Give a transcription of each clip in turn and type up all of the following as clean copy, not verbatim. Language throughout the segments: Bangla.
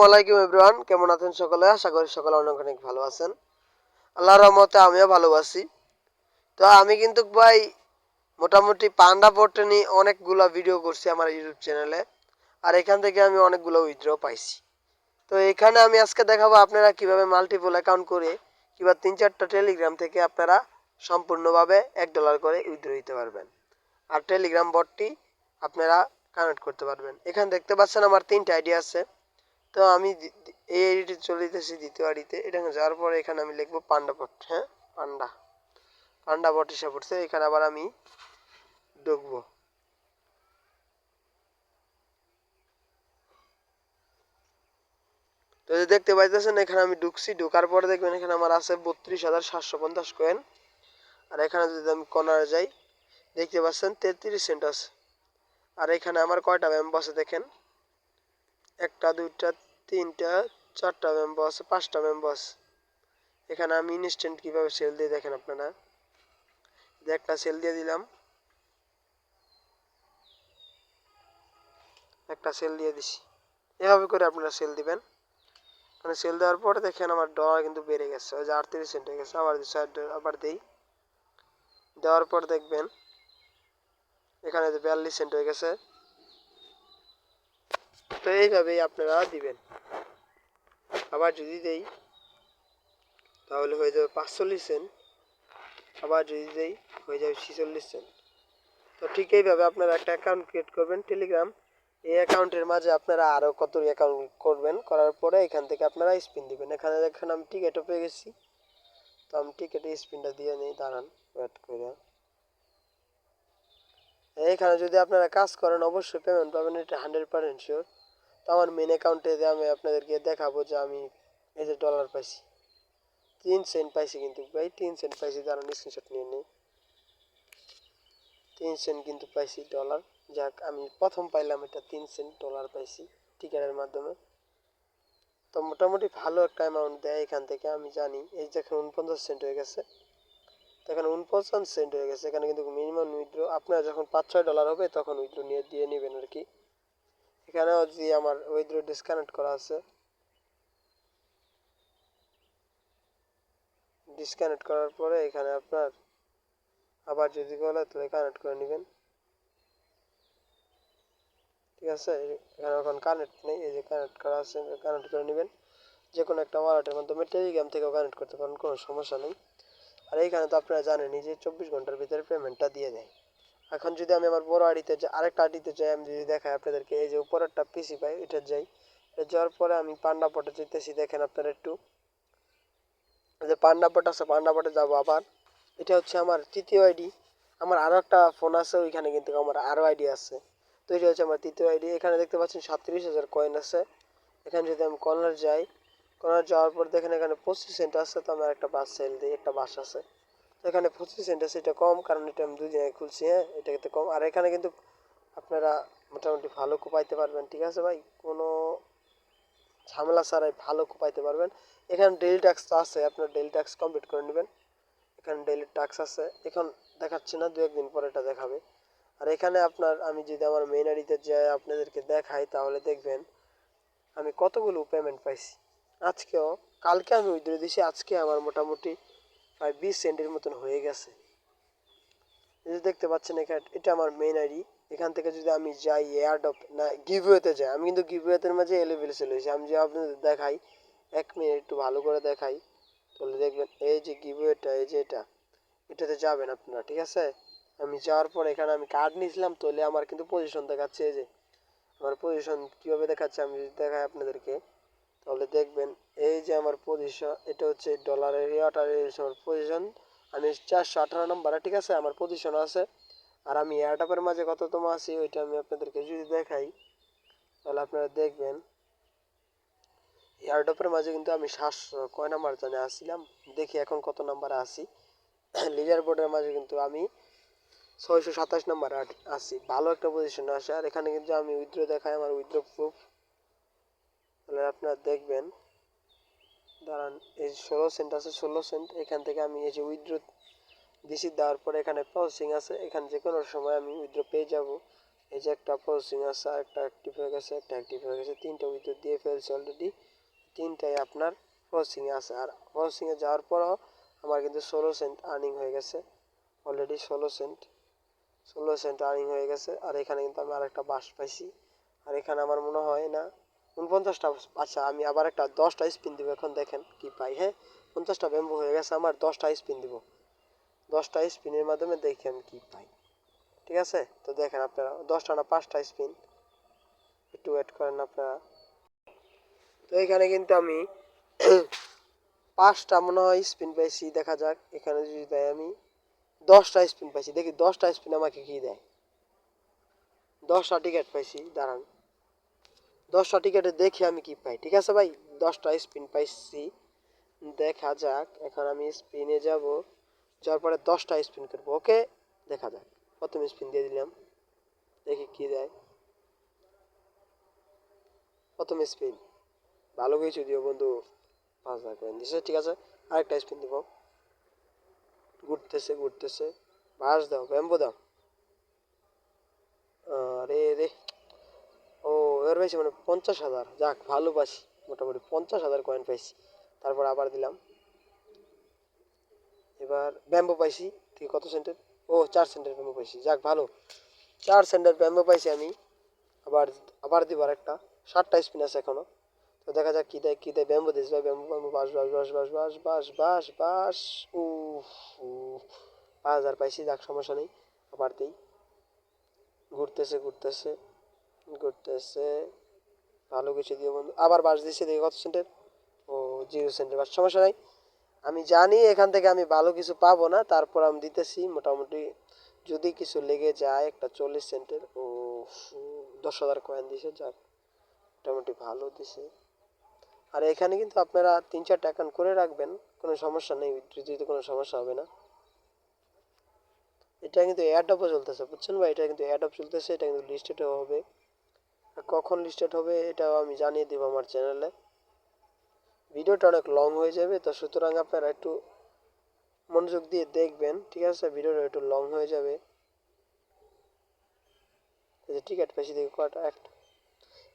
ওয়ালাইকুম এভরিওয়ান, কেমন আছেন সকলে? আশা করি সকলে অনেক অনেক ভালো আছেন। আল্লাহর রহমতে আমিও ভালো আছি। তো আমি কিন্তু ভাই মোটামুটি পান্ডা পোর্ট নিয়ে অনেকগুলা ভিডিও করছি আমার ইউটিউব চ্যানেলে, আর এখান থেকে আমি অনেকগুলো উইথড্র পাইছি। তো এখানে আমি আজকে দেখাবো আপনারা কিভাবে মাল্টিপল অ্যাকাউন্ট করে কিংবা 3-4টা টেলিগ্রাম থেকে আপনারা সম্পূর্ণভাবে $1 করে উইথড্র দিতে পারবেন, আর টেলিগ্রাম বটটি আপনারা কানেক্ট করতে পারবেন। এখানে দেখতে পাচ্ছেন আমার 3টা আইডি আছে। তো আমি এই আইডিতে চলে যেতেছি দ্বিতীয় আইডিতে। এটা যাওয়ার পরে এখানে আমি লিখবো পান্ডা বট। হ্যাঁ, পান্ডা পান্ডা বট এসে পড়ছে। এখানে আবার আমি ঢুকবো। তো যে দেখতে পাইতেছেন এখানে আমি ঢুকছি। ঢোকার পরে দেখবেন এখানে আমার আছে 32,750 কয়েন। আর এখানে যদি আমি কর্নারে যাই দেখতে পাচ্ছেন 33 সেন্ট আছে। আর এখানে আমার কয়টা মেম্বার আছে দেখেন, 1টা 2টা 3টা 4টা মেম্বার আছে, 5টা মেম্বার আছে। এখানে আমি ইনস্ট্যান্ট কিভাবে সেল দিয়ে দেখেন আপনারা। একটা সেল দিয়ে দিলাম, একটা সেল দিয়ে দিছি। এভাবে করে আপনারা সেল দিবেন। মানে সেল দেওয়ার পরে দেখেন আমার ডলার কিন্তু বেড়ে গেছে, ওই যে 38 সেন্ট হয়ে গেছে। আবার দিচ্ছি, আবার দিই। দেওয়ার পর দেখবেন এখানে যে 42 সেন্ট হয়ে গেছে। তো এইভাবেই আপনারা দিবেন। আবার যদি দেই তাহলে হয়ে যাবে 45 সেন্ট। আবার যদি দেই হয়ে যাবে 46 সেন্ট। তো ঠিক এইভাবে আপনারা একটা অ্যাকাউন্ট ক্রিয়েট করবেন টেলিগ্রাম। এই অ্যাকাউন্টের মাঝে আপনারা আরও কত অ্যাকাউন্ট করবেন, করার পরে এখান থেকে আপনারা স্পিন দিবেন। এখানে দেখেন আমি টিকিটও পেয়ে গেছি। তো আমি টিকিটে স্পিনটা দিয়ে নিই, দাঁড়ান ওয়েট করে। এইখানে যদি আপনারা কাজ করেন অবশ্যই পেমেন্ট পাবেন, এটা 100% শিওর। তো আমার মেন অ্যাকাউন্টে যে আমি আপনাদেরকে দেখাবো যে আমি এই যে ডলার পাইছি, 3 সেন্ট পাইছি কিন্তু ভাই, 3 সেন্ট পাইছি। দাঁড়ান স্ক্রিনশট নিয়ে নিই। 3 সেন্ট কিন্তু পাইছি ডলার। যাক, আমি প্রথম পাইলাম এটা, 3 সেন্ট ডলার পাইছি টিকেটের মাধ্যমে। তো মোটামুটি ভালো একটা অ্যামাউন্ট দেয় এখান থেকে, আমি জানি। এই যে এখন 49 সেন্ট হয়ে গেছে। তো এখানে 49 সেন্ট হয়ে গেছে। এখানে কিন্তু মিনিমাম উইথড্র আপনারা যখন $5-6 হবে তখন উইথড্র নিয়ে দিয়ে নেবেন আর কি। এখানেও যে আমার উইথড্র ডিসকানেক্ট করা আছে, ডিসকানেক্ট করার পরে এখানে আপনার আবার যদি বলে তাহলে কানেক্ট করে নেবেন। ঠিক আছে, এখানে এখন কানেক্ট নেই, এই যে কানেক্ট করা আছে, কানেক্ট করে নেবেন। যে কোনো একটা ওয়ালেটের মাধ্যমে টেলিগ্রাম থেকেও কানেক্ট করতে পারেন, কোনো সমস্যা নেই। আর এইখানে তো আপনারা জানেনই যে 24 ঘন্টার ভিতরে পেমেন্টটা দিয়ে দেয়। এখন যদি আমি আমার বড় আইডিতে যাই, আরেকটা আইডিতে যাই, আমি যদি দেখাই আপনাদেরকে, এই যে উপরেরটা পিসি পাই এটা যাই। এটা যাওয়ার পরে আমি পান্ডা পটে যেতেছি। দেখেন আপনারা একটু, যে পান্ডা পট আছে, পান্ডা পটে যাবো আবার। এটা হচ্ছে আমার তৃতীয় আইডি। আমার আরও একটা ফোন আছে, ওইখানে কিন্তু আমার আরও আইডি আছে। তো এটা হচ্ছে আমার তৃতীয় আইডি। এখানে দেখতে পাচ্ছেন 37,000 কয়েন আছে। এখানে যদি আমি কর্নার যাই, কর্নার যাওয়ার পর দেখেন এখানে 25 সেন্ট আছে। তো আমার একটা বাস সেল দিই, একটা বাস আছে। তো এখানে 25 সেন্ট আছে, এটা কম, কারণ এটা আমি 2 জায়গায় খুলছি। হ্যাঁ, এটা কিন্তু কম। আর এখানে কিন্তু আপনারা মোটামুটি ভালো কোপাইতে পারবেন। ঠিক আছে ভাই, কোনো ঝামেলা ছাড়াই ভালো কোপাইতে পারবেন। এখানে ডেইলি ট্যাক্স আছে, আপনার ডেইলি ট্যাক্স কমপ্লিট করে নেবেন। এখানে ডেইলি ট্যাক্স আছে, এখন দেখাচ্ছে না, 2-1 দিন পরে এটা দেখাবে। আর এখানে আপনার, আমি যদি আমার মেইন আইডিতে যাই আপনাদেরকে দেখাই তাহলে দেখবেন আমি কতগুলো পেমেন্ট পাইছি আজকেও। কালকে আমি উইথড্র দিয়েছি, আজকে আমার মোটামুটি প্রায় 20 সেন্টের মতন হয়ে গেছে। এই যে দেখতে পাচ্ছেন এখানে, এটা আমার মেইন আইডি। এখান থেকে যদি আমি যাই এয়ারড্রপ না গিভওয়েতে যাই, আমি কিন্তু গিভওয়েতের মাঝে এলেভেল চলে এসেছি। আমি যে আপনাদের দেখাই, 1 মিনিট একটু ভালো করে দেখাই, তাহলে দেখবেন এই যে গিভওয়েটা, এই যে এটাতে যাবেন আপনারা। ঠিক আছে, আমি যাওয়ার পর এখানে আমি কার্ড নিয়েছিলাম, তাহলে আমার কিন্তু পজিশন দেখাচ্ছে। এই যে আমার পজিশন কীভাবে দেখাচ্ছে আমি যদি দেখাই আপনাদেরকে, তাহলে দেখবেন এই যে আমার পজিশন, এটা হচ্ছে ডলারের এয়ারটারের আমার পজিশন। আমি 418 নম্বরে, ঠিক আছে, আমার পজিশন আছে। আর আমি এয়ারটাপের মাঝে কততম আছি ওইটা আমি আপনাদেরকে যদি দেখাই তাহলে আপনারা দেখবেন এয়ারড্রপের মাঝে কিন্তু আমি 700 কয় নাম্বার জানে আসছিলাম, দেখি এখন কত নাম্বারে আছি। লিডার বোর্ডের মাঝে কিন্তু আমি 627 নাম্বারে আছি, ভালো একটা পজিশনে আসে। আর এখানে কিন্তু আমি উইথড্র দেখাই, আমার উইথড্র প্রুফ। তাহলে আপনারা দেখবেন, দাঁড়ান, এই 16 সেন্ট আছে, 16 সেন্ট। এখান থেকে আমি এই যে উইথড্র দিছি, দেওয়ার পরে এখানে প্রসেসিং আছে, এখানে যে কোনো সময় আমি উইথড্র পেয়ে যাব। এই যে একটা প্রসেসিং আছে, আর একটা অ্যাক্টিভ হয়ে গেছে, একটা অ্যাক্টিভ হয়ে গেছে, তিনটা উইথড্র দিয়ে ফেলছে অলরেডি। তিনটাই আপনার প্রসেসিংয়ে আছে। আর প্রসেসিংয়ে যাওয়ার পরও আমার কিন্তু 16 সেন্ট আর্নিং হয়ে গেছে অলরেডি। 16 সেন্ট আর্নিং হয়ে গেছে। আর এখানে কিন্তু আমি আরেকটা বাস পাইছি। আর এখানে আমার মনে হয় না 49টা। আচ্ছা, আমি আবার একটা 10টা স্পিন দিব, এখন দেখেন কি পাই। হ্যাঁ, 50টা ব্যাম্বু হয়ে গেছে আমার, 10টা স্পিন দিব। 10টা স্পিনের মাধ্যমে দেখি আমি কি পাই। ঠিক আছে, তো দেখেন আপনারা 10টা না 5টা স্পিন, একটু ওয়েট করেন আপনারা। তো এখানে কিন্তু আমি 5টা মনে হয় স্পিন পাইছি, দেখা যাক এখানে যদি দেয়। আমি 10টা স্পিন পাইছি, দেখি 10টা স্পিন আমাকে কি দেয়। 10টা টিকিট পাইছি, দাঁড়ান 10টা টিকিটে দেখি আমি কি পাই। ঠিক আছে ভাই, 10টা স্পিন পাইছি, দেখা যাক। এখন আমি স্পিনে যাব, যাওয়ার পরে 10টা স্পিন করবো। ওকে, দেখা যাক। প্রথম স্পিন দিয়ে দিলাম, দেখি কি দেয়। প্রথম স্পিন ভালো কিছু দিও বন্ধু, 5,000 কয়েন দিছে। ঠিক আছে, আরেকটা স্পিন দিব। ঘুরতেছে ঘুরতেছে, বাস দাও, ব্যাম্বো দাও। আরে রে, ও এবার পাইছি মানে 50,000। যাক, ভালো পাইছি, মোটামুটি 50,000 কয়েন পাইছি। তারপর আবার দিলাম, এবার ব্যাম্বো পাইছি। ঠিক কত সেন্টের? ও, 4 সেন্টের ব্যাম্বো পাইছি। যাক, ভালো, 4 সেন্টের ব্যাম্বো পাইছি আমি। আবার আবার দিব আরেকটা। 7টা স্পিন আছে এখনো, তো দেখা যাক কি দেয় কি দেয়। ব্যাম্বো দিস ভাই, ব্যাম্বো ব্যাম্বো, বাস বাস বাস বাস বাস বাস বাস বাস। উফ উফ, 5,000 পাইছি। যাক, সমস্যা নেই, আবার দিই। ঘুরতেছে ঘুরতেছে ঘুরতেছে, ভালো কিছু দিয়ে বন্ধু। আবার বাস দিচ্ছে, দেখি কত সেন্টের। ও, 0 সেন্টের বাস, সমস্যা নাই। আমি জানি এখান থেকে আমি ভালো কিছু পাবো না, তারপর আমি দিতেছি মোটামুটি। যদি কিছু লেগে যায়, একটা 40 সেন্টের। ও, 10,000 কয়েন দিছে। যাক, মোটামুটি ভালো দিছে। আর এখানে কিন্তু আপনারা 3-4টা অ্যাকাউন্ট করে রাখবেন, কোনো সমস্যা নেই, দিতে কোনো সমস্যা হবে না। এটা কিন্তু এয়ারড্রপও চলতেছে, বুঝছেন ভাই? এটা কিন্তু এয়ারড্রপ চলতেছে, এটা কিন্তু লিস্টেডও হবে। আর কখন লিস্টেড হবে এটাও আমি জানিয়ে দেবো আমার চ্যানেলে। ভিডিওটা অনেক লং হয়ে যাবে, তো সুতরাং আপনারা একটু মনোযোগ দিয়ে দেখবেন। ঠিক আছে, ভিডিওটা একটু লং হয়ে যাবে। এই যে টিকিট পাইছি, দেখি কয়টা।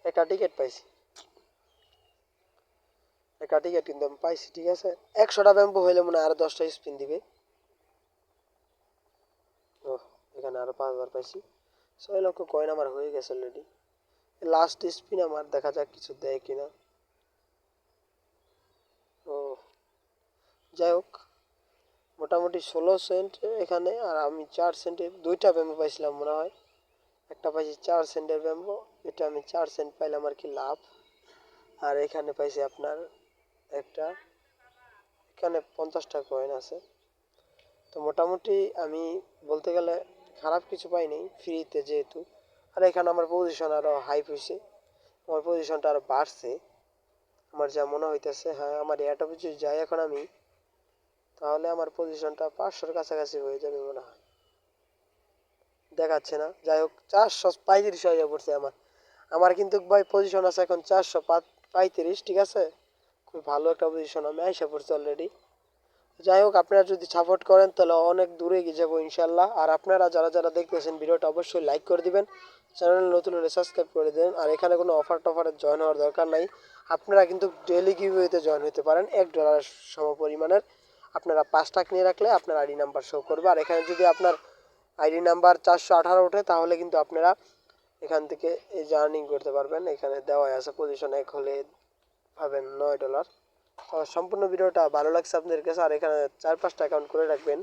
একটা টিকিট পাইছি, একটা টিকিট কিন্তু আমি পাইছি। ঠিক আছে, 100টা ব্যাম্বু হইলে মনে হয় আরো 10টা স্পিন দিবে। ও, এখানে আরো 5,000 পাইছি। 6 লক্ষ কয়েন আমার হয়ে গেছে অলরেডি। লাস্ট স্পিন আমার, দেখা যাক কিছু দেয় কিনা। ও, যাই হোক, মোটামুটি 16 সেন্ট এখানে। আর আমি 4 সেন্টের 2টা ব্যাম্বো পাইছিলাম মনে হয়। একটা পাইছি 4 সেন্টের ব্যাম্বো, এটা আমি 4 সেন্ট পাইলাম আর কি লাভ। আর এখানে পাইছি আপনার একটা, এখানে 50টা কয়েন আছে। তো মোটামুটি আমি বলতে গেলে খারাপ কিছু পাইনি ফ্রিতে যেহেতু। আর এখানে আমার পজিশন আরও হাই হয়েছে, আমার পজিশনটা আরও বাড়ছে আমার যা মনে হইতেছে। হ্যাঁ, আমার এটা বুঝে যাই এখন আমি, তাহলে আমার পজিশনটা 500-র কাছাকাছি হয়ে যাবে মনে হয়। দেখাচ্ছে না, যাই হোক, 435 হয়ে পড়ছে আমার। আমার কিন্তু ভাই পজিশন আছে এখন 435। ঠিক আছে, খুব ভালো একটা পজিশন আমি আইসা পড়ছি অলরেডি। যাই হোক, আপনারা যদি সাপোর্ট করেন তাহলে অনেক দূরে এগিয়ে যাবো ইনশাল্লাহ। আর আপনারা যারা যারা দেখতেছেন ভিডিওটা অবশ্যই লাইক করে দিবেন, চ্যানেল নতুন হলে সাবস্ক্রাইব করে দেবেন। আর এখানে কোনো অফার টফারে জয়েন হওয়ার দরকার নাই, আপনারা কিন্তু ডেলি গিভওয়েতে জয়েন হতে পারেন। $1 সম পরিমাণের আপনারা 5টা কিনে রাখলে আপনার আইডি নাম্বার শো করবে। আর এখানে যদি আপনার আইডি নাম্বার 418 ওঠে, তাহলে কিন্তু আপনারা এখান থেকে এই জার্নিং করতে পারবেন। এখানে দেওয়া আছে পজিশন 1 হলে পাবেন $9। তো সম্পূর্ণ ভিডিওটা ভালো লাগছে আপনাদের কাছে। আর এখানে 4-5টা অ্যাকাউন্ট করে রাখবেন,